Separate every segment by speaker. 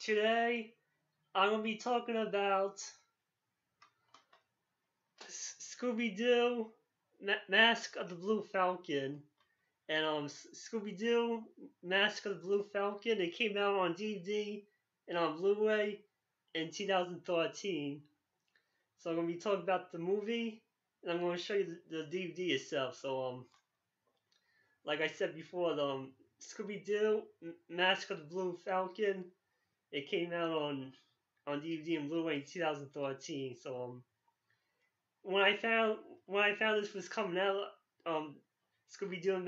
Speaker 1: Today I'm gonna be talking about Scooby-Doo, Mask of the Blue Falcon, and Scooby-Doo, Mask of the Blue Falcon. It came out on DVD and on Blu-ray in 2013. So I'm gonna be talking about the movie, and I'm gonna show you the DVD itself. Like I said before, the Scooby-Doo, Mask of the Blue Falcon. It came out on DVD and Blu-ray in 2013. When I found this was coming out, um, Scooby-Doo and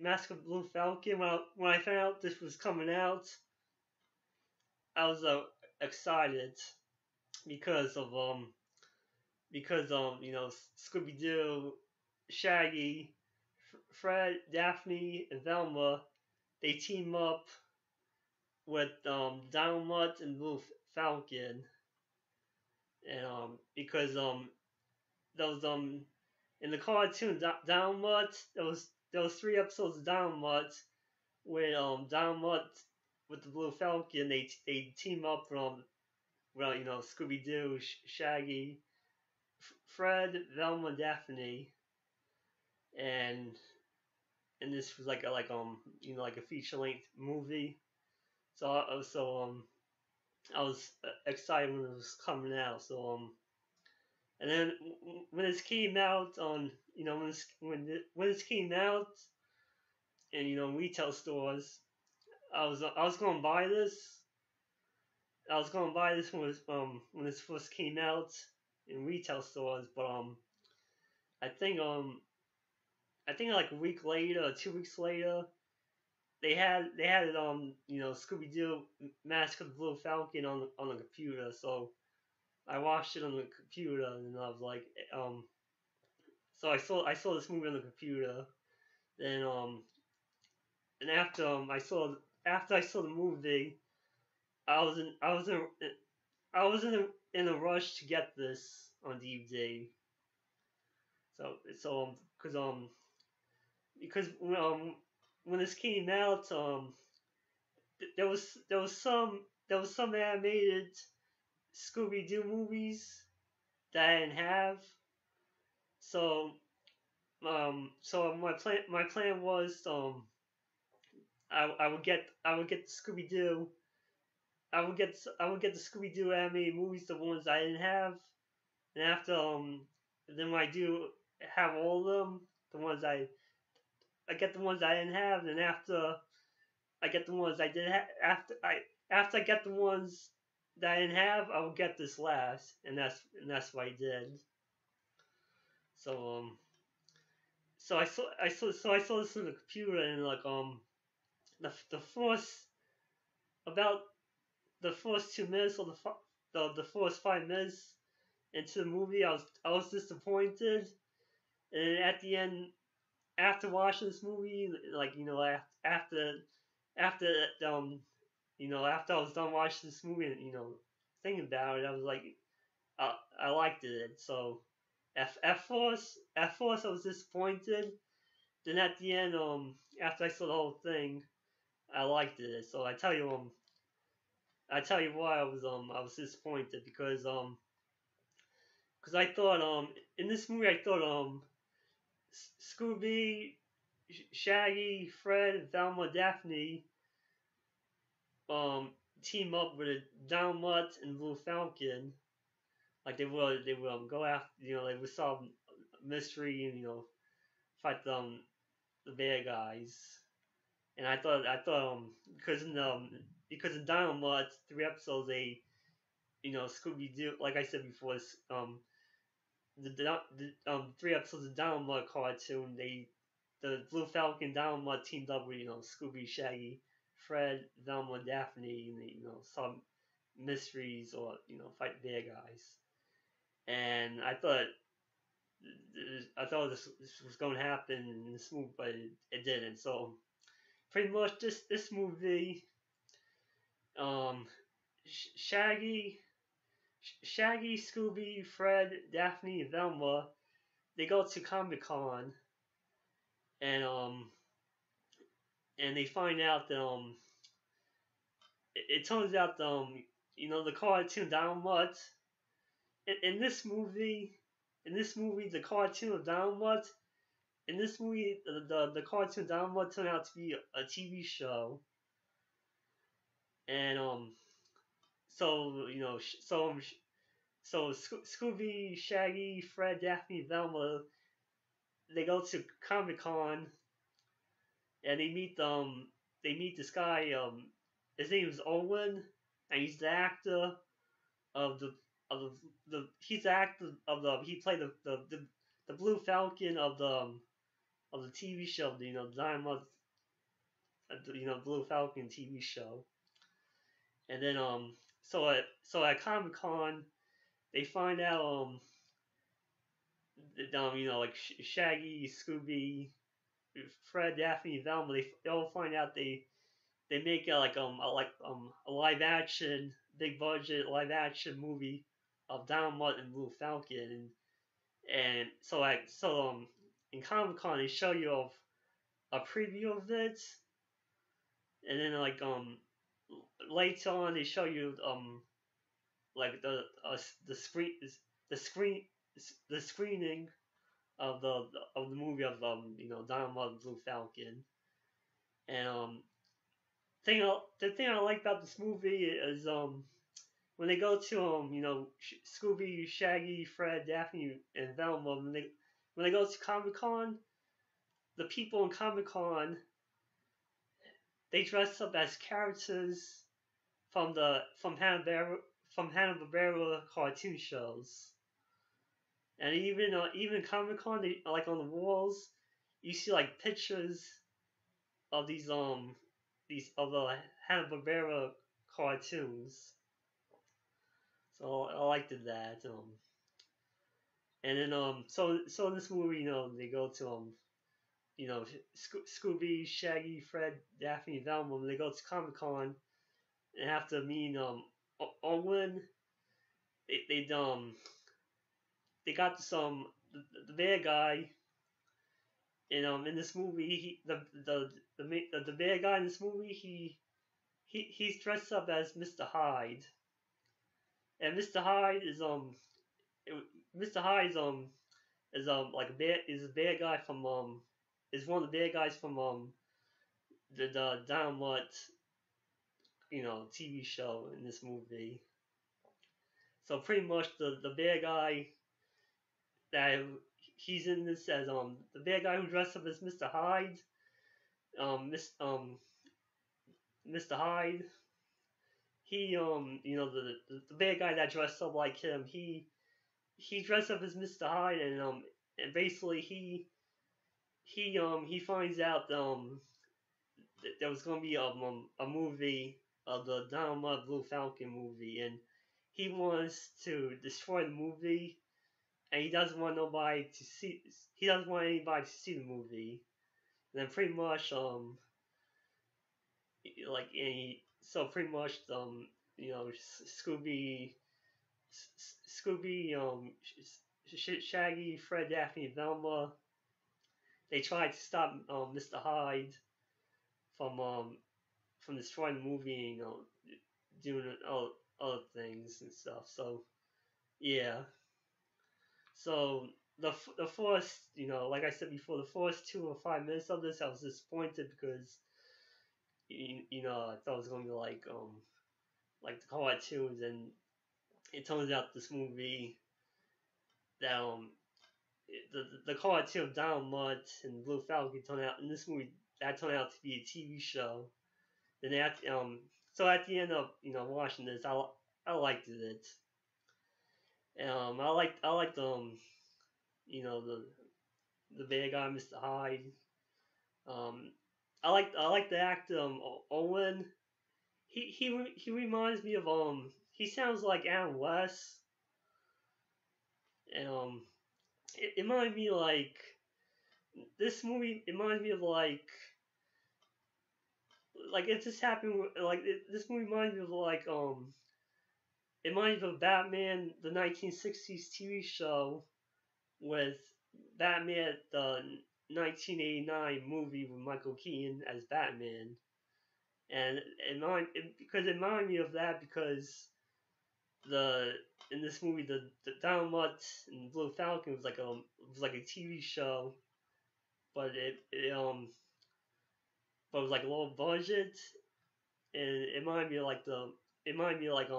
Speaker 1: Mask of Blue Falcon. When I found out this was coming out, I was excited because of Scooby-Doo, Shaggy, Fred, Daphne, and Velma. They team up with Dynamite and Blue Falcon, and because those in the cartoon Dynamite, there was three episodes of Dynamite where Dynamite with the Blue Falcon they team up from Scooby Doo, Shaggy, Fred, Velma, Daphne, and this was like a feature length movie. I was excited when it was coming out. And then when this came out on when this came out in retail stores, I was going to buy this. I was going to buy this when this first came out in retail stores, but I think like a week later or 2 weeks later they had it Scooby Doo Mask of the Blue Falcon on the computer, so I watched it on the computer and I was like so I saw this movie on the computer. Then and after I saw the movie, I wasn't in a rush to get this on DVD. Because when this came out, there was some animated Scooby Doo movies that I didn't have. So my plan was I would get the Scooby Doo. I would get the Scooby Doo animated movies, the ones I didn't have, and after then when I do have all of them, the ones I get the ones I didn't have, and after I get the ones I did after I get the ones that I didn't have, I will get this last, and that's what I did. So I saw this on the computer, and like the first about the first 2 minutes or the first 5 minutes into the movie, I was disappointed, and at the end, after watching this movie, after after after I was done watching this movie and thinking about it, I was like I liked it. So at first I was disappointed. Then at the end, after I saw the whole thing, I liked it. So I tell you why I was disappointed because I thought in this movie I thought Scooby, Shaggy, Fred, Velma, Daphne team up with a Dynamite and Blue Falcon. Like they would go after they would solve mystery and fight the bad guys. And I thought because in Dynamite 3 episodes they Scooby Doo, like I said before, the 3 episodes of Dynamite cartoon, the Blue Falcon Dynamite teamed up with Scooby, Shaggy, Fred, Velma, Daphne, and they solve mysteries or fight bad guys. And I thought this was going to happen in this movie, but it didn't. So pretty much this movie, um, Shaggy, Scooby, Fred, Daphne, and Velma, they go to Comic-Con, and and they find out that it turns out the cartoon Downward in this movie the cartoon of Downward in this movie the cartoon Downward turned out to be a TV show. And so Scooby, Shaggy, Fred, Daphne, Velma, they go to Comic Con and they meet this guy his name is Owen, and he's the actor of the he's the actor of the he played the Blue Falcon of the TV show, Diamond, Blue Falcon TV show. And then at Comic Con they find out like Shaggy, Scooby, Fred, Daphne, Velma, they all find out they make a live action, big budget live action movie of Downward and Blue Falcon. And in Comic Con they show you a preview of it, and then later on they show you like the screen the screen the screening of the movie of Downward and Blue Falcon. And the thing I like about this movie is when they go to Scooby, Shaggy, Fred, Daphne, and Velma, when they go to Comic Con, the people in Comic Con they dress up as characters from Hanna-Barbera cartoon shows. And even Comic Con, like on the walls, you see like pictures of these of the Hanna-Barbera cartoons. So I liked that. And then so in this movie, they go to Scooby, Shaggy, Fred, Daphne, Velma. When they go to Comic Con and have to meet Owen, they got the bad guy. In this movie, the bad guy in this movie, he's dressed up as Mr. Hyde, and Mr. Hyde is like a bad guy from is one of the bad guys from the Downward TV show in this movie. So pretty much the bad guy that he's in this as the bad guy who dressed up as Mr. Hyde. Mr. Hyde. He the bad guy that dressed up like him. He dressed up as Mr. Hyde, and basically he finds out that there was gonna be a movie of the Downward Blue Falcon movie, and he wants to destroy the movie, and he doesn't want anybody to see the movie. And then pretty much so pretty much Scooby, Shaggy, Fred, Daphne, and Velma, they tried to stop Mr. Hyde from destroying the movie, doing other things and stuff. So yeah. So the first, like I said before, the first 2 or 5 minutes of this, I was disappointed because I thought it was gonna be like the cartoons, and it turns out this movie that the cartoon of Downward and Blue Falcon turned out in this movie that turned out to be a TV show. Then so at the end of watching this, I liked it. I liked the bad guy Mr. Hyde. I like the actor Owen. He reminds me of he sounds like Alan West, and it reminded me like this movie. It reminds me of like it just happened this movie reminds me of it reminds me of Batman, the 1960s TV show, with Batman, the 1989 movie with Michael Keaton as Batman. and because it reminded me of that because the in this movie the Downmut and Blue Falcon was like a TV show, but it was like low budget, and it reminded me of like it reminded me of like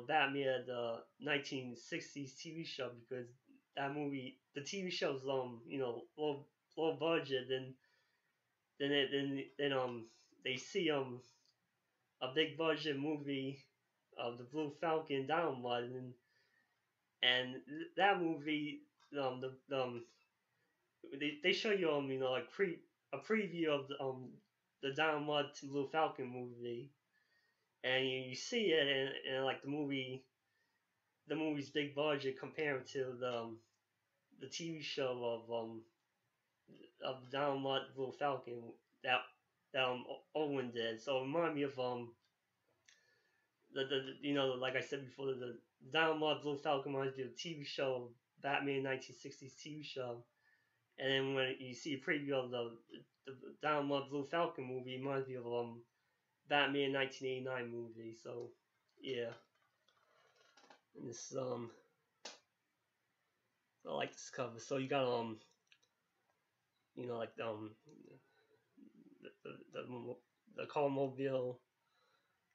Speaker 1: Batman the 1960s TV show because that movie the TV show's low budget, then they see a big budget movie of the Blue Falcon Downmud, and that movie they show you like a preview of the Downmud Blue Falcon movie, and you see it, and like the movie's big budget compared to the TV show of Downmud Blue Falcon that Owen did. So it reminded me of the like I said before, the Download Blue Falcon reminds me of the TV show, Batman 1960s TV show, and then when you see a preview of the Download Blue Falcon movie, it reminds me of Batman 1989 movie. So yeah, and this I like this cover. So you got like the car mobile.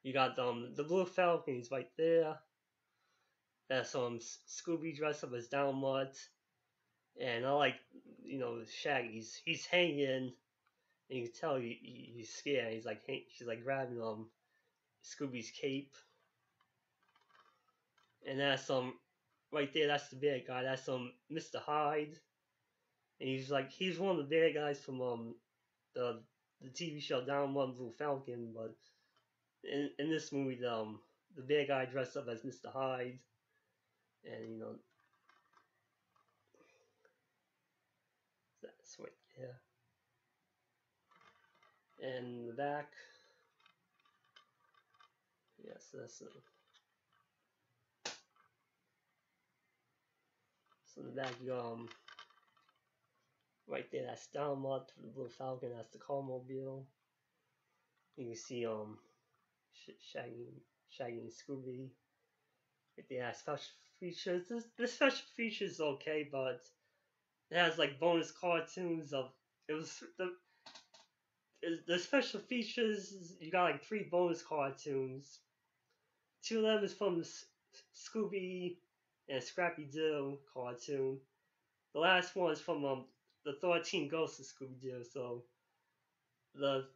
Speaker 1: You got the Blue Falcon. He's right there. That's Scooby dressed up as Downmud, and I like Shaggy. He's hanging, and you can tell he's scared. She's like grabbing Scooby's cape, and that's right there. That's the bad guy. That's Mr. Hyde, and he's one of the bad guys from the TV show Downmud Blue Falcon, but in this movie the bad guy dressed up as Mr. Hyde, and that's right there. And the back, yes, that's so the back you right there. That's Downmud for the Blue Falcon. That's the Carmobile. You can see Shaggy and Scooby. Right there, has special features. This special features is okay, but it has like bonus cartoons of it was the special features. You got like 3 bonus cartoons. 2 of them is from the Scooby and Scrappy-Doo cartoon. The last one is from the 13 Ghosts of Scooby-Doo. So the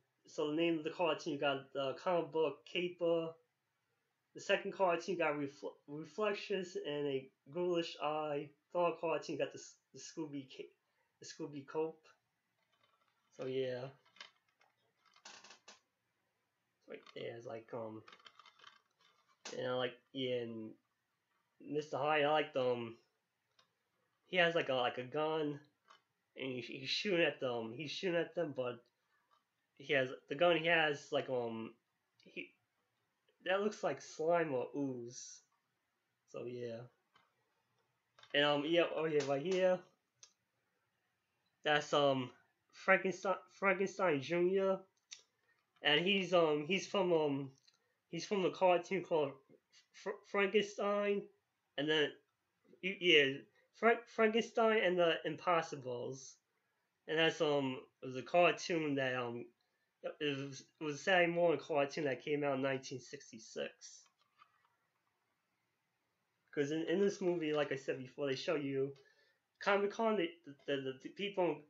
Speaker 1: name of the cartoon, you got the comic book Caper. The second cartoon, you got Reflections and a Ghoulish Eye. Third cartoon, you got the Scooby Cope. So yeah, right there is like and Mr. Hyde, I like he has like a gun, and he's shooting at them. He's shooting at them, but he has the gun. He has like he that looks like slime or ooze. So yeah, and yeah, oh yeah, right here. That's Frankenstein Jr. And he's from the cartoon called Frankenstein, and then yeah, Frankenstein and the Impossibles, and that's was a cartoon that it was a Saturday morning cartoon that came out in 1966. Because in this movie, like I said before, they show you Comic Con. The people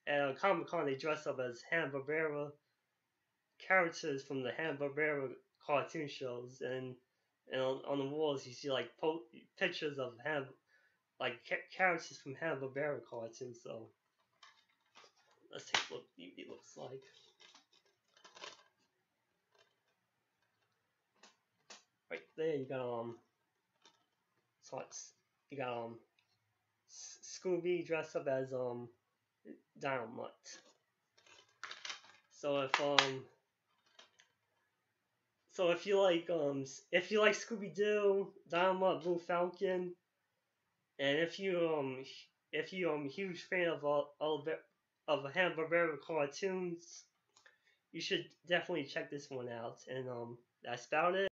Speaker 1: at Comic Con, they dress up as Hanna-Barbera characters from the Hanna-Barbera cartoon shows, and on the walls you see like pictures of characters from Hanna-Barbera cartoons. So let's take a look what it looks like. Right there you got you got Scooby dressed up as Downmut. So if you like Scooby-Doo, Downmut, Blue Falcon, and if you huge fan of all of Hanna-Barbera cartoons, you should definitely check this one out. And that's about it.